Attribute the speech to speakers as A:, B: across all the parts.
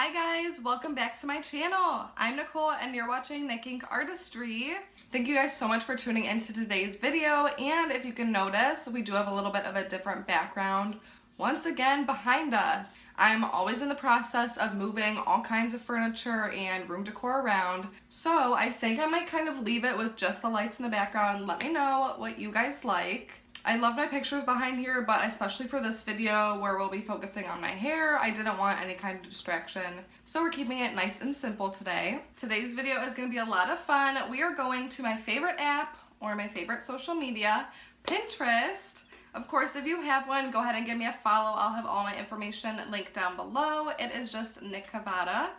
A: Hi guys, welcome back to my channel. I'm Nicole and you're watching Nick Ink Artistry. Thank you guys so much for tuning into today's video, and if you can notice, we do have a little bit of a different background once again behind us. I'm always in the process of moving all kinds of furniture and room decor around, so I think I might kind of leave it with just the lights in the background. Let me know what you guys like. I love my pictures behind here, but especially for this video where we'll be focusing on my hair, I didn't want any kind of distraction. So we're keeping it nice and simple today. Today's video is going to be a lot of fun. We are going to my favorite app or my favorite social media, Pinterest. Of course, if you have one, go ahead and give me a follow. I'll have all my information linked down below. It is just Nick Cavada.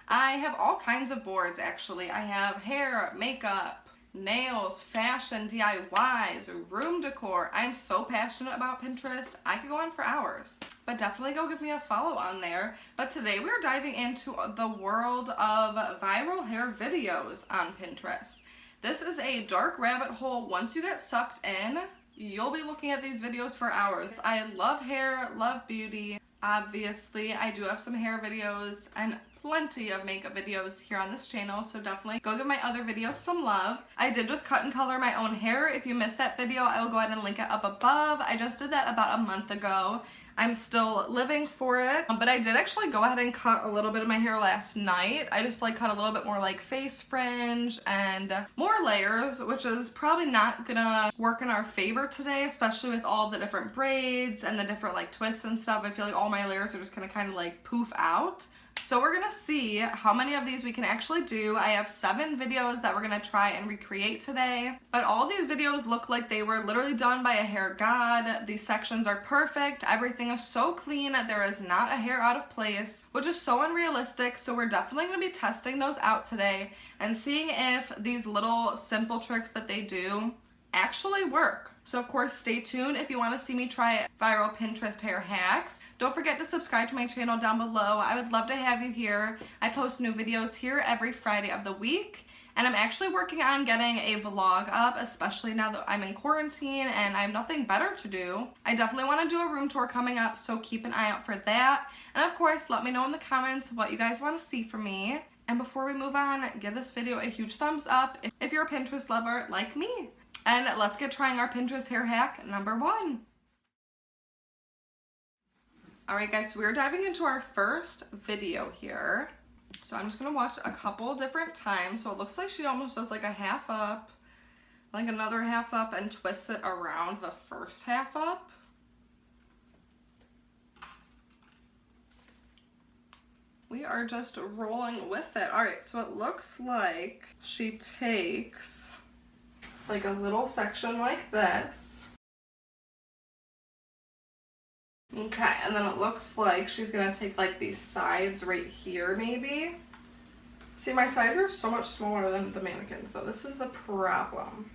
A: I have all kinds of boards actually. I have hair, makeup, nails, fashion, DIYs, room decor. I'm so passionate about Pinterest. I could go on for hours, but definitely go give me a follow on there. But today we're diving into the world of viral hair videos on Pinterest. This is a dark rabbit hole. Once you get sucked in, you'll be looking at these videos for hours. I love hair, love beauty. Obviously, I do have some hair videos and plenty of makeup videos here on this channel, so definitely go give my other videos some love. I did just cut and color my own hair. If you missed that video, I will go ahead and link it up above. I just did that about a month ago. I'm still living for it, but I did actually go ahead and cut a little bit of my hair last night. I just cut a little bit more face fringe and more layers, which is probably not gonna work in our favor today, especially with all the different braids and the different twists and stuff. I feel like all my layers are just gonna kind of poof out. So we're gonna see how many of these we can actually do. I have 7 videos that we're gonna try and recreate today, but all these videos look like they were literally done by a hair god. These sections are perfect. Everything is so clean. There is not a hair out of place, which is so unrealistic. So we're definitely gonna be testing those out today and seeing if these little simple tricks that they do actually work. So of course, stay tuned if you want to see me try viral Pinterest hair hacks. Don't forget to subscribe to my channel down below. I would love to have you here. I post new videos here every Friday of the week, and I'm actually working on getting a vlog up, especially now that I'm in quarantine and I have nothing better to do. I definitely want to do a room tour coming up, so keep an eye out for that. And of course, let me know in the comments what you guys want to see from me. And before we move on, give this video a huge thumbs up if you're a Pinterest lover like me. And let's get trying our Pinterest hair hack number 1. Alright guys, so we're diving into our first video here. So I'm just going to watch a couple different times. So it looks like she almost does a half up, another half up, and twists it around the first half up. We are just rolling with it. Alright, so it looks like she takes a little section like this. Okay, and then it looks like she's gonna take these sides right here maybe. See, my sides are so much smaller than the mannequins though. This is the problem.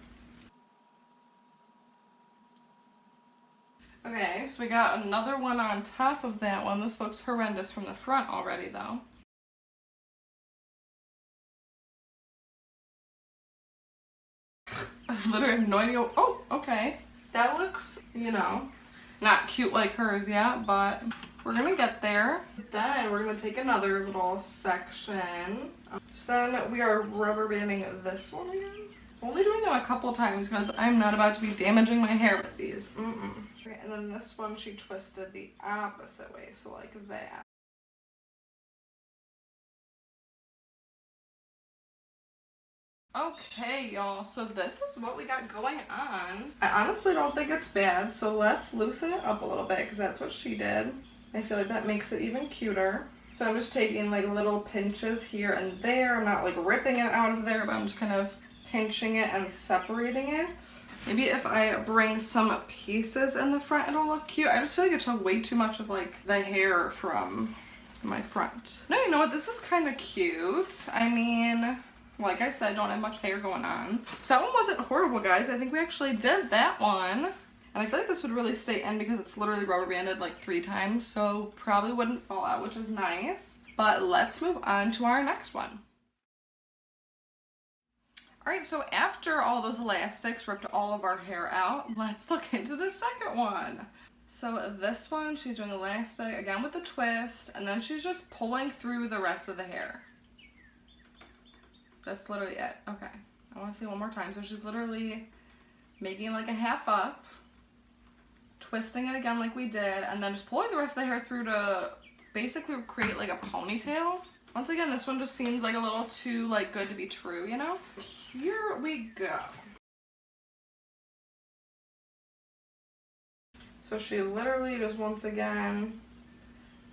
A: Okay, so we got another one on top of that one. This looks horrendous from the front already though. I literally have no idea. Oh, okay. That looks, not cute like hers yet, but we're gonna get there. Then we're gonna take another little section. So then we are rubber banding this one again. Only doing them a couple times because I'm not about to be damaging my hair with these. Okay, and then this one she twisted the opposite way, so like that. Okay, y'all, so this is what we got going on. I honestly don't think it's bad, so let's loosen it up a little bit because that's what she did. I feel like that makes it even cuter. So I'm just taking little pinches here and there. I'm not ripping it out of there, but I'm just kind of pinching it and separating it. Maybe if I bring some pieces in the front, it'll look cute. I just feel like it took way too much of the hair from my front. No, you know what? This is kind of cute. I mean, like I said, I don't have much hair going on. So that one wasn't horrible, guys. I think we actually did that one. And I feel like this would really stay in because it's literally rubber banded 3 times. So probably wouldn't fall out, which is nice. But let's move on to our next one. Alright, so after all those elastics ripped all of our hair out, let's look into the second one. So this one, she's doing elastic, again with the twist, and then she's just pulling through the rest of the hair. That's literally it. Okay, I want to say one more time. So she's literally making like a half up, twisting it again like we did, and then just pulling the rest of the hair through to basically create like a ponytail. Once again, this one just seems like a little too like good to be true, you know? Here we go. So she literally just once again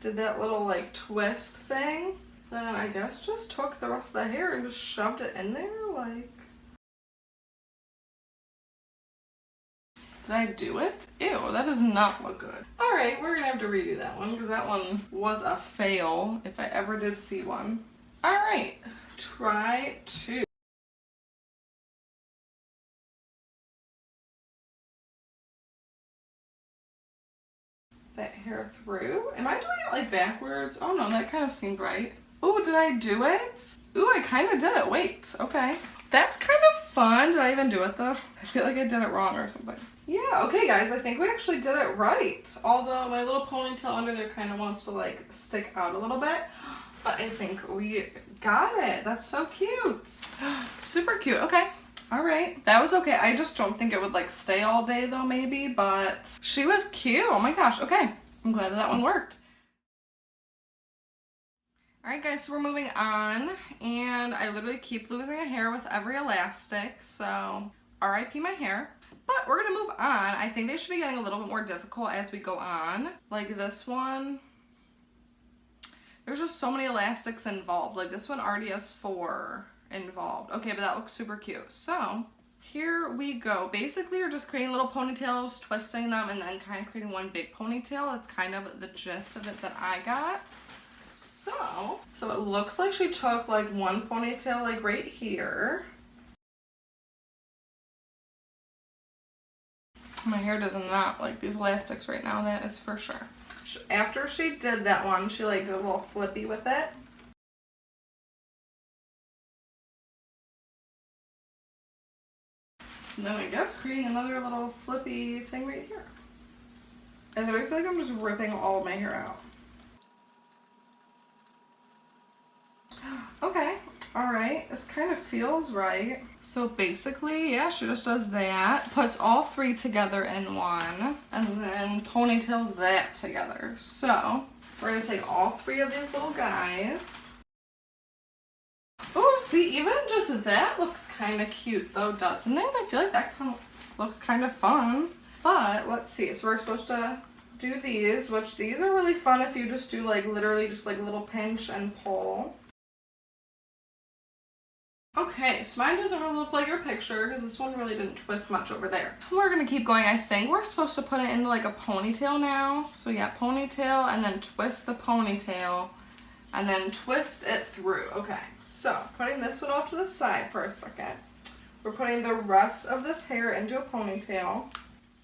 A: did that little like twist thing. Then I guess just took the rest of the hair and just shoved it in there like. Did I do it? Ew, that does not look good. Alright, we're gonna have to redo that one because that one was a fail if I ever did see one. Alright, try 2. That hair through. Am I doing it like backwards? Oh no, that kind of seemed right. Oh, did I do it? Ooh, I kind of did it. Wait, okay. That's kind of fun. Did I even do it though? I feel like I did it wrong or something. Yeah, okay guys, I think we actually did it right. Although my little ponytail under there kind of wants to like stick out a little bit. But I think we got it. That's so cute. Super cute. Okay. All right. That was okay. I just don't think it would like stay all day though maybe, but she was cute. Oh my gosh. Okay. I'm glad that one worked. Alright guys, so we're moving on, and I literally keep losing a hair with every elastic, so RIP my hair. But we're gonna move on. I think they should be getting a little bit more difficult as we go on. Like this one, there's just so many elastics involved. Like this one already has 4 involved. Okay, but that looks super cute. So here we go. Basically, you're just creating little ponytails, twisting them, and then kind of creating one big ponytail. That's kind of the gist of it that I got. So it looks like she took like one ponytail like right here. My hair does not like these elastics right now, that is for sure. After she did that one, she like did a little flippy with it. And then I guess creating another little flippy thing right here. And then I feel like I'm just ripping all of my hair out. Okay, alright, this kind of feels right. So basically, yeah, she just does that, puts all 3 together in one, and then ponytails that together. So, we're going to take all 3 of these little guys. Oh, see, even just that looks kind of cute though, doesn't it? I feel like that kind of looks kind of fun. But, let's see, so we're supposed to do these, which these are really fun if you just do like literally just like a little pinch and pull. Okay, so mine doesn't really look like your picture because this one really didn't twist much over there. We're going to keep going. I think we're supposed to put it into like a ponytail now. So yeah, ponytail and then twist the ponytail and then twist it through. Okay, so putting this one off to the side for a second. We're putting the rest of this hair into a ponytail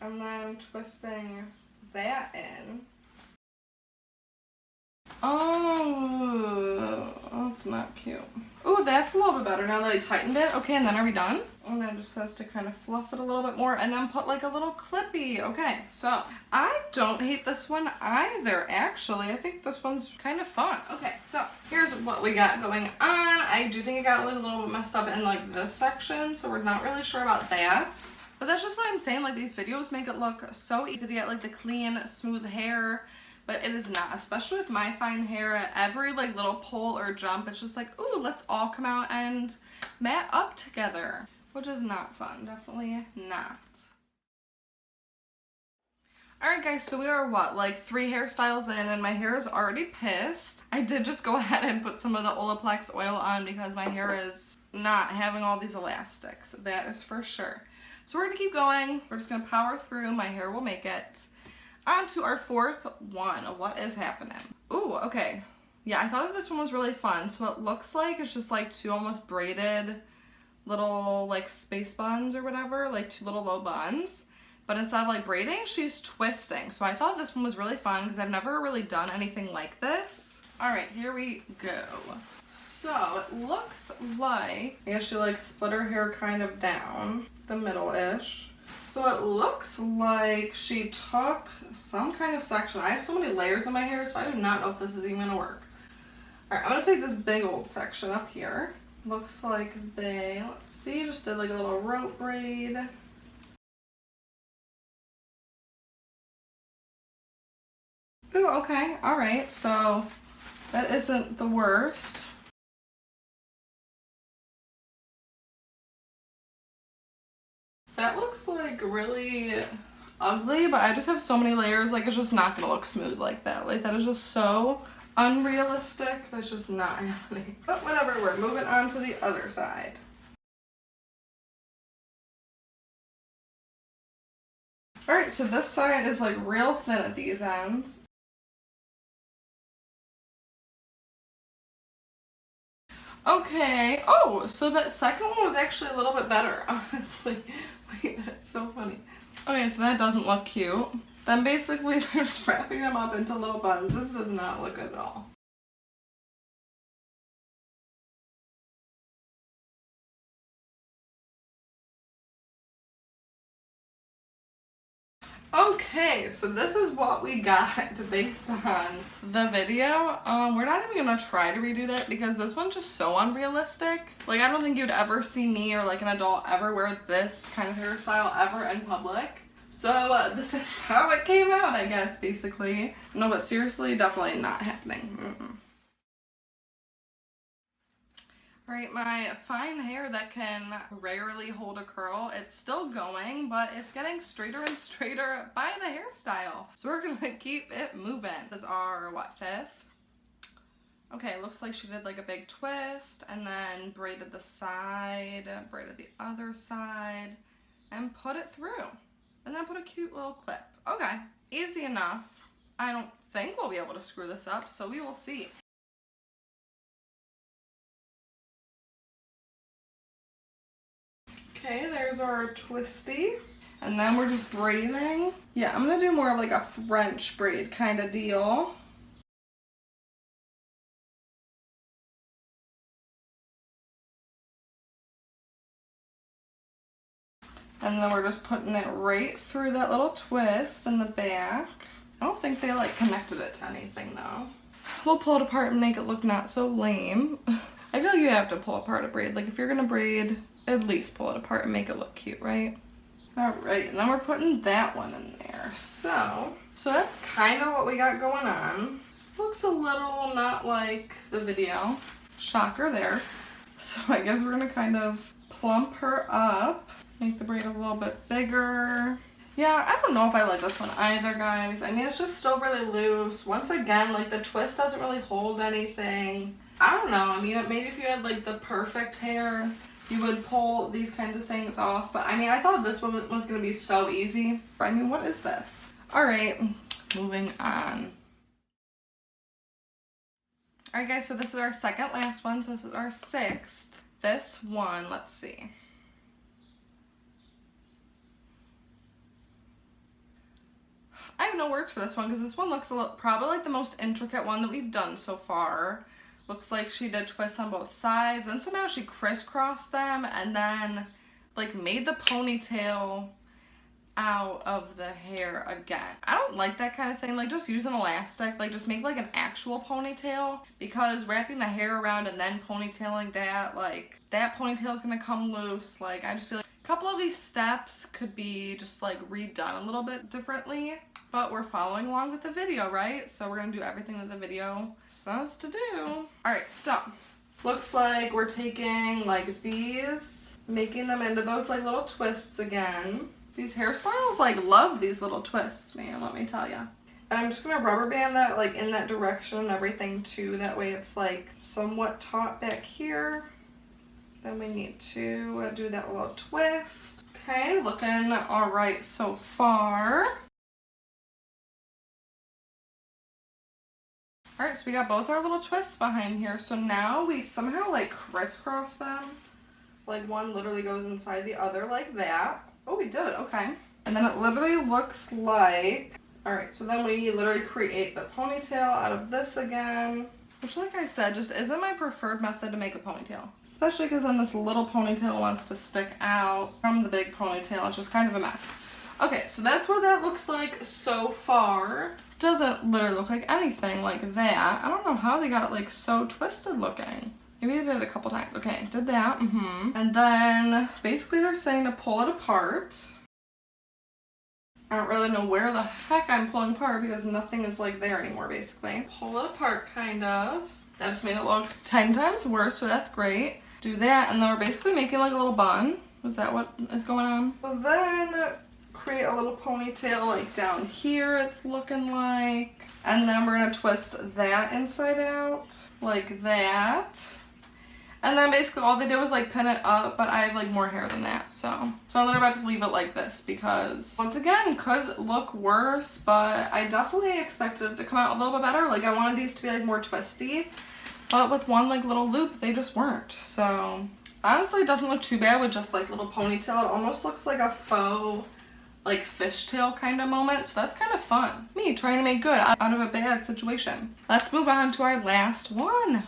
A: and then twisting that in. Oh, that's not cute. Oh, that's a little bit better now that I tightened it. Okay, and then are we done? And then it just says to kind of fluff it a little bit more and then put like a little clippy. Okay, so I don't hate this one either, actually. I think this one's kind of fun. Okay, so here's what we got going on. I do think it got like a little bit messed up in like this section, so we're not really sure about that. But that's just what I'm saying. Like these videos make it look so easy to get like the clean, smooth hair. But it is not, especially with my fine hair. At every like little pull or jump, it's just like, ooh, let's all come out and mat up together, which is not fun. Definitely not. Alright guys, so we are what, like 3 hairstyles in and my hair is already pissed. I did just go ahead and put some of the Olaplex oil on because my hair is not having all these elastics. That is for sure. So we're going to keep going. We're just going to power through. My hair will make it. On to our 4th one. What is happening? Ooh, okay. Yeah, I thought that this one was really fun. So it looks like it's just like 2 almost braided little like space buns or whatever, like 2 little low buns. But instead of like braiding, she's twisting. So I thought this one was really fun because I've never really done anything like this. All right, here we go. So it looks like, I guess she like split her hair kind of down the middle-ish. So So it looks like she took some kind of section. I have so many layers in my hair, so I do not know if this is even gonna work. Alright, I'm gonna take this big old section up here. Looks like they, let's see, just did like a little rope braid. Ooh, okay, alright, so that isn't the worst. That looks like really ugly, but I just have so many layers, like it's just not gonna look smooth like that. Like that is just so unrealistic. That's just not happening. But whatever, we're moving on to the other side. Alright, so this side is like real thin at these ends. Okay. Oh, so that second one was actually a little bit better, honestly. Wait, that's so funny. Okay, so that doesn't look cute. Then basically they're just wrapping them up into little buns. This does not look good at all. Okay, so this is what we got based on the video. We're not even gonna try to redo that because this one's just so unrealistic. Like, I don't think you'd ever see me or like an adult ever wear this kind of hairstyle ever in public. So this is how it came out, I guess, basically. No, but seriously, definitely not happening. Right, my fine hair that can rarely hold a curl, it's still going, but it's getting straighter and straighter by the hairstyle. So we're gonna keep it moving. This is our, what, 5th? Okay, looks like she did like a big twist and then braided the side, braided the other side, and put it through. And then put a cute little clip. Okay, easy enough. I don't think we'll be able to screw this up, so we will see. Okay, there's our twisty. And then we're just braiding. Yeah, I'm gonna do more of like a French braid kind of deal. And then we're just putting it right through that little twist in the back. I don't think they like connected it to anything though. We'll pull it apart and make it look not so lame. I feel like you have to pull apart a braid. Like if you're gonna braid, at least pull it apart and make it look cute, right? Alright, and then we're putting that one in there. So that's kind of what we got going on. Looks a little not like the video. Shocker there. So I guess we're gonna kind of plump her up. Make the braid a little bit bigger. Yeah, I don't know if I like this one either, guys. I mean, it's just still really loose. Once again, like the twist doesn't really hold anything. I don't know. I mean, maybe if you had like the perfect hair, you would pull these kinds of things off. But I mean, I thought this one was going to be so easy. I mean, what is this? All right, moving on. All right, guys, so this is our second last one. So this is our 6th. This one, let's see. I have no words for this one because this one looks probably like the most intricate one that we've done so far. Looks like she did twists on both sides and somehow she crisscrossed them and then like made the ponytail out of the hair again. I don't like that kind of thing. Like just use an elastic, like just make like an actual ponytail, because wrapping the hair around and then ponytailing that, like that ponytail is gonna come loose. Like I just feel like a couple of these steps could be just like redone a little bit differently. But we're following along with the video, right? So we're gonna do everything that the video says to do. Alright, so looks like we're taking like these, making them into those like little twists again. These hairstyles like love these little twists, man, let me tell ya. And I'm just gonna rubber band that like in that direction and everything too. That way it's like somewhat taut back here. Then we need to do that little twist. Okay, looking all right so far. All right, so we got both our little twists behind here. So now we somehow like crisscross them. Like one literally goes inside the other like that. Oh, we did it, okay. And then it literally looks like, all right, so then we literally create the ponytail out of this again, which like I said, just isn't my preferred method to make a ponytail. Especially because then this little ponytail wants to stick out from the big ponytail. It's just kind of a mess. Okay, so that's what that looks like so far. Doesn't literally look like anything like that. I don't know how they got it like so twisted looking. Maybe they did it a couple times. Okay, did that. And then basically they're saying to pull it apart. I don't really know where the heck I'm pulling apart because nothing is like there anymore basically. Pull it apart kind of. That just made it look 10 times worse, so that's great. Do that, and then we're basically making like a little bun. Is that what is going on? Well, then create a little ponytail like down here it's looking like. And then we're gonna twist that inside out like that. And then basically all they did was like pin it up, but I have like more hair than that, so I'm literally about to leave it like this because once again, could look worse, but I definitely expected it to come out a little bit better. Like I wanted these to be like more twisty, but with one like little loop, they just weren't. So honestly, it doesn't look too bad with just like little ponytail. It almost looks like a faux like fishtail kind of moment, so that's kind of fun. Me trying to make good out of a bad situation. Let's move on to our last one.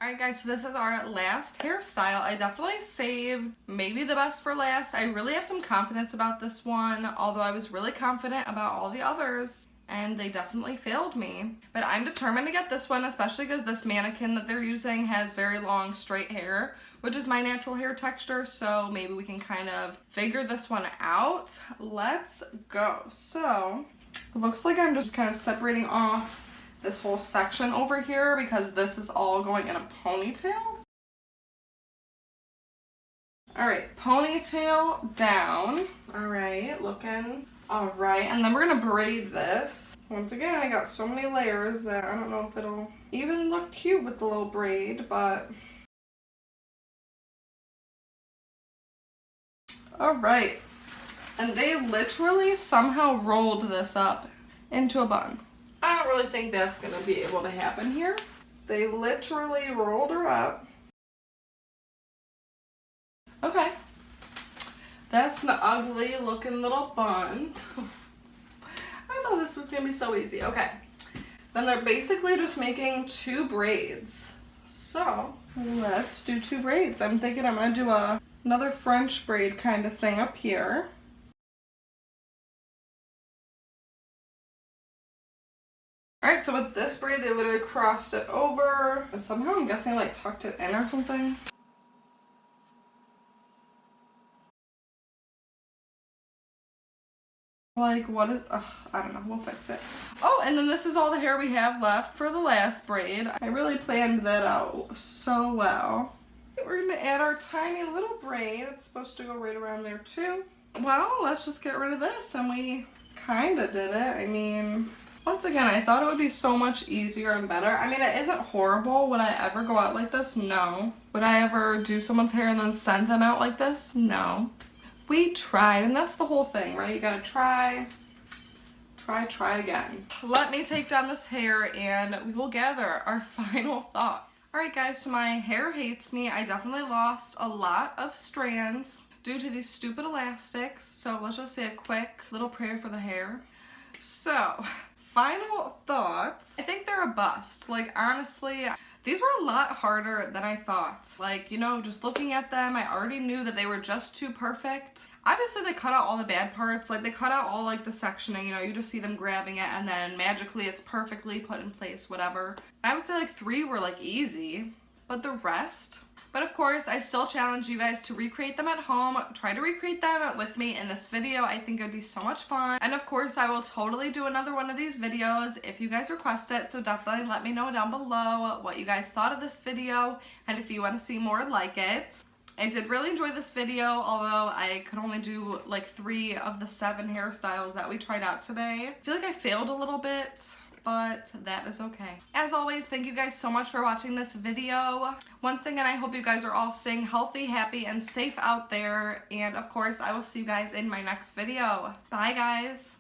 A: Alright guys, so this is our last hairstyle. I definitely saved maybe the best for last. I really have some confidence about this one, although I was really confident about all the others, and they definitely failed me. But I'm determined to get this one, especially because this mannequin that they're using has very long straight hair, which is my natural hair texture, so maybe we can kind of figure this one out. Let's go. So, it looks like I'm just kind of separating off this whole section over here because this is all going in a ponytail. Alright, ponytail down. Alright, looking alright. And then we're gonna braid this. Once again, I got so many layers that I don't know if it'll even look cute with the little braid, but alright. And they literally somehow rolled this up into a bun. I don't really think that's going to be able to happen here. They literally rolled her up. Okay. That's an ugly looking little bun. I thought this was going to be so easy. Okay. Then they're basically just making 2 braids. So, let's do 2 braids. I'm thinking I'm going to do another French braid kind of thing up here. Alright, so with this braid, they literally crossed it over, and somehow I'm guessing like tucked it in or something. Like, what is, I don't know, we'll fix it. Oh, and then this is all the hair we have left for the last braid. I really planned that out so well. We're gonna add our tiny little braid. It's supposed to go right around there too. Well, let's just get rid of this, and we kinda did it. I mean, once again, I thought it would be so much easier and better. I mean, it isn't horrible. Would I ever go out like this? No. Would I ever do someone's hair and then send them out like this? No. We tried, and that's the whole thing, right? You gotta try again. Let me take down this hair and we will gather our final thoughts. Alright guys, so my hair hates me. I definitely lost a lot of strands due to these stupid elastics. So let's just say a quick little prayer for the hair. So, final thoughts. I think they're a bust. Like, honestly, these were a lot harder than I thought. Like, you know, just looking at them, I already knew that they were just too perfect. Obviously, they cut out all the bad parts. Like, they cut out all, like, the sectioning. You know, you just see them grabbing it, and then magically it's perfectly put in place, whatever. I would say, like, 3 were, like, easy. But the rest... But of course, I still challenge you guys to recreate them at home. Try to recreate them with me in this video. I think it would be so much fun. And of course, I will totally do another one of these videos if you guys request it. So definitely let me know down below what you guys thought of this video and if you want to see more like it. I did really enjoy this video, although I could only do like 3 of the 7 hairstyles that we tried out today. I feel like I failed a little bit, but that is okay. As always, thank you guys so much for watching this video. Once again, I hope you guys are all staying healthy, happy, and safe out there. And of course, I will see you guys in my next video. Bye, guys.